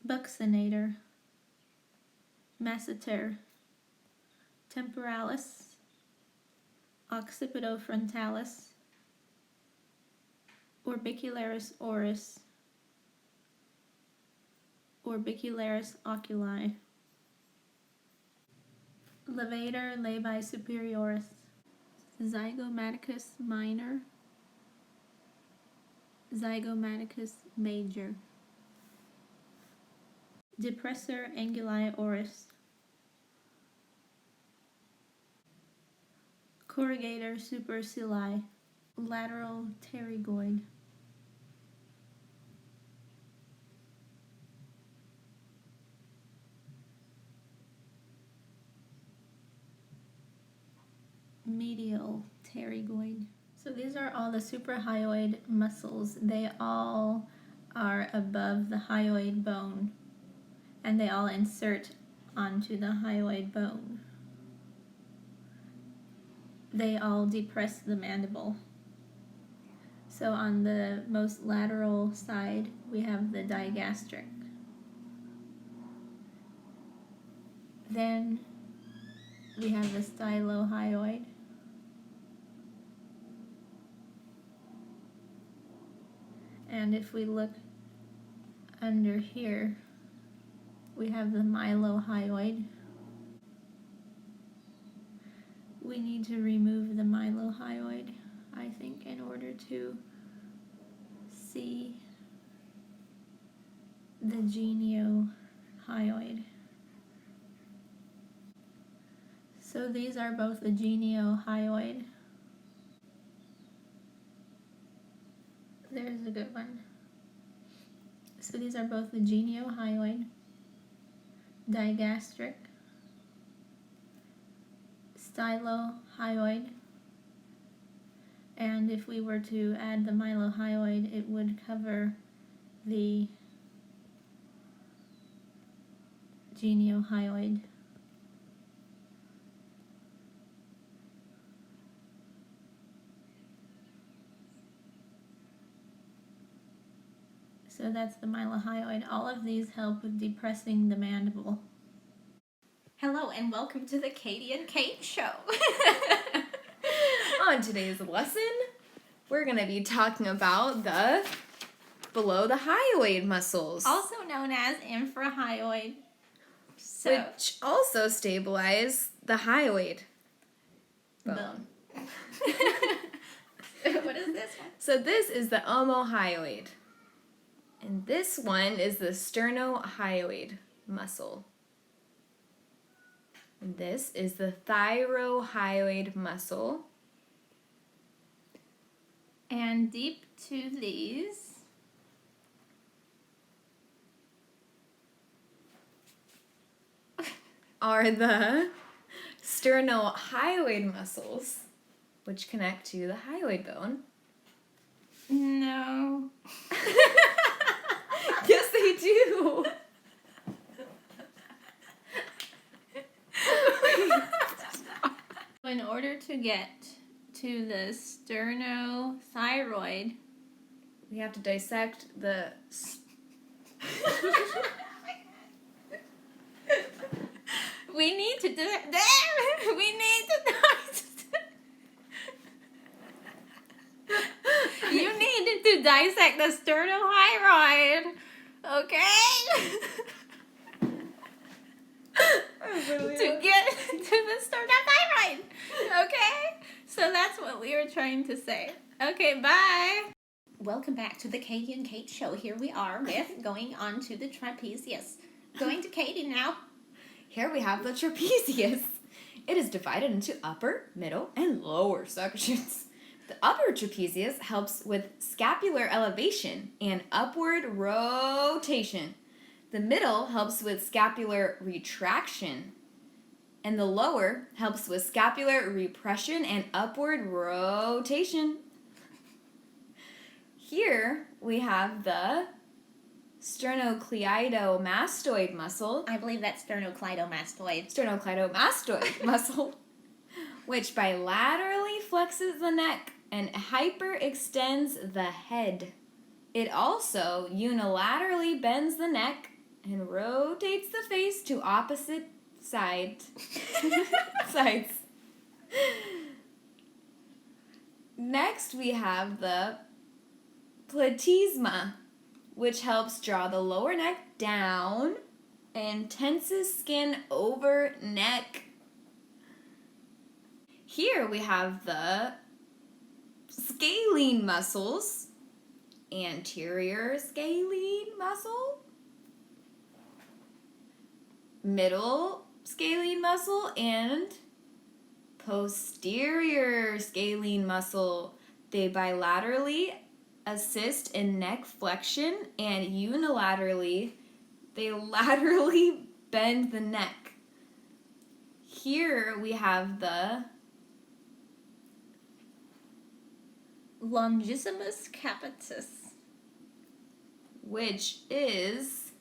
buccinator, masseter, temporalis, occipitofrontalis, orbicularis oris, orbicularis oculi, levator labii superioris, zygomaticus minor, zygomaticus major, depressor anguli oris, corrugator supercilii, lateral pterygoid, medial pterygoid. So these are all the suprahyoid muscles. They all are above the hyoid bone, and they all insert onto the hyoid bone. They all depress the mandible. So on the most lateral side, we have the digastric. Then we have the stylohyoid. And if we look under here, we have the mylohyoid. We need to remove the mylohyoid, I think, in order to see the geniohyoid. So these are both the geniohyoid. There's a good one. So these are both the geniohyoid, digastric, stylohyoid, and if we were to add the mylohyoid, it would cover the geniohyoid. So that's the mylohyoid. All of these help with depressing the mandible. Hello and welcome to the Katie and Kate Show. On today's lesson, we're going to be talking about the below the hyoid muscles, Also known as infrahyoid. which also stabilize the hyoid bone. What is this one? So this is the omohyoid, and this one is the sternohyoid muscle. And this is the thyrohyoid muscle. And deep to these are the sternohyoid muscles, which connect to the hyoid bone. No. Yes, they do. In order to get to the sternothyroid, We have to dissect the. we need to You needed to dissect the sternothyroid, okay? To get to the sternothyroid, okay? So that's what we were trying to say. Okay, bye. Welcome back to the Katie and Kate Show. Here we are with going on to the trapezius. Going to Katie now. Here we have the trapezius. It is divided into upper, middle, and lower sections. The upper trapezius helps with scapular elevation and upward rotation. The middle helps with scapular retraction. And the lower helps with scapular repression and upward rotation. Here we have the sternocleidomastoid muscle. I believe that's sternocleidomastoid. Sternocleidomastoid muscle, which bilaterally flexes the neck and hyperextends the head. It also unilaterally bends the neck and rotates the face to opposite sides. Next, we have the platysma, which helps draw the lower neck down and tenses skin over neck. Here we have the scalene muscles, anterior scalene muscle, middle scalene muscle, and posterior scalene muscle. They bilaterally assist in neck flexion and unilaterally, they laterally bend the neck. Here we have the longissimus capitis, which is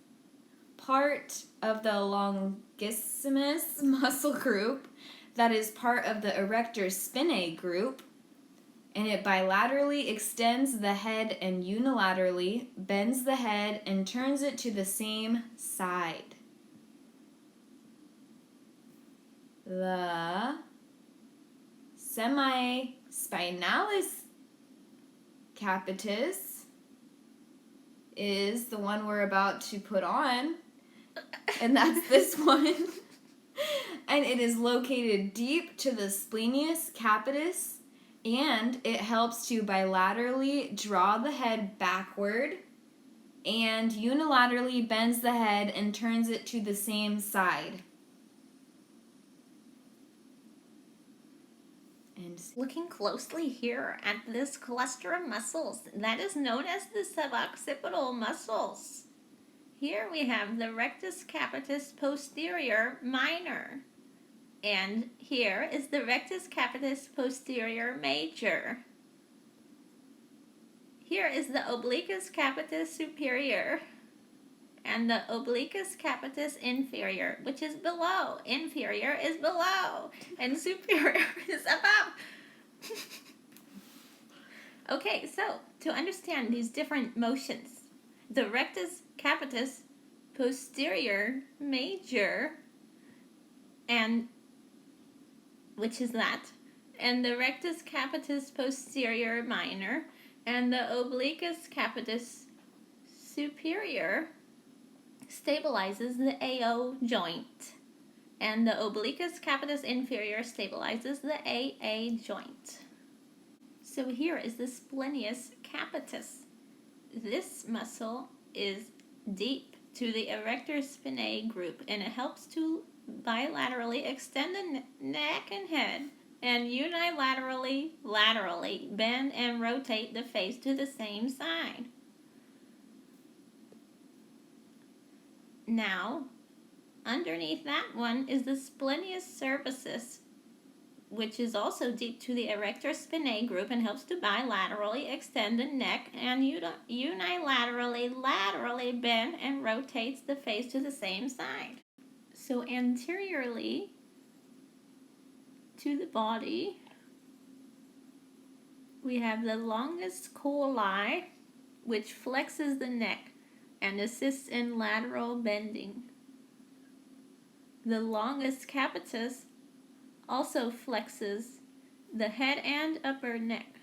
part of the longissimus muscle group that is part of the erector spinae group, and it bilaterally extends the head and unilaterally bends the head and turns it to the same side. The semispinalis capitis is the one we're about to put on, and that's this one. And it is located deep to the splenius capitis, and it helps to bilaterally draw the head backward and unilaterally bends the head and turns it to the same side. And looking closely here at this cluster of muscles, that is known as the suboccipital muscles. Here we have the rectus capitis posterior minor, and here is the rectus capitis posterior major. Here is the obliquus capitis superior and the obliquus capitis inferior, which is below. Inferior is below, and superior is above. Okay, so to understand these different motions, the rectus capitis posterior major, and which is that, and the rectus capitis posterior minor, and the obliquus capitis superior stabilizes the AO joint, and the obliquus capitis inferior stabilizes the AA joint. So here is the splenius capitis. This muscle is deep to the erector spinae group, and it helps to bilaterally extend the neck and head and unilaterally laterally bend and rotate the face to the same side. Now, underneath that one is the splenius cervicis, which is also deep to the erector spinae group and helps to bilaterally extend the neck and unilaterally laterally bend and rotates the face to the same side. So anteriorly to the body, we have the longus colli, which flexes the neck and assists in lateral bending. The longus capitis also flexes the head and upper neck.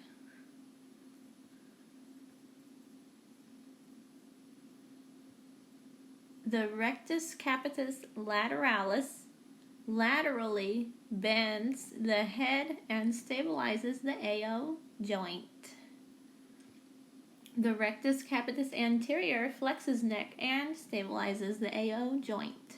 The rectus capitis lateralis laterally bends the head and stabilizes the AO joint. The rectus capitis anterior flexes neck and stabilizes the AO joint.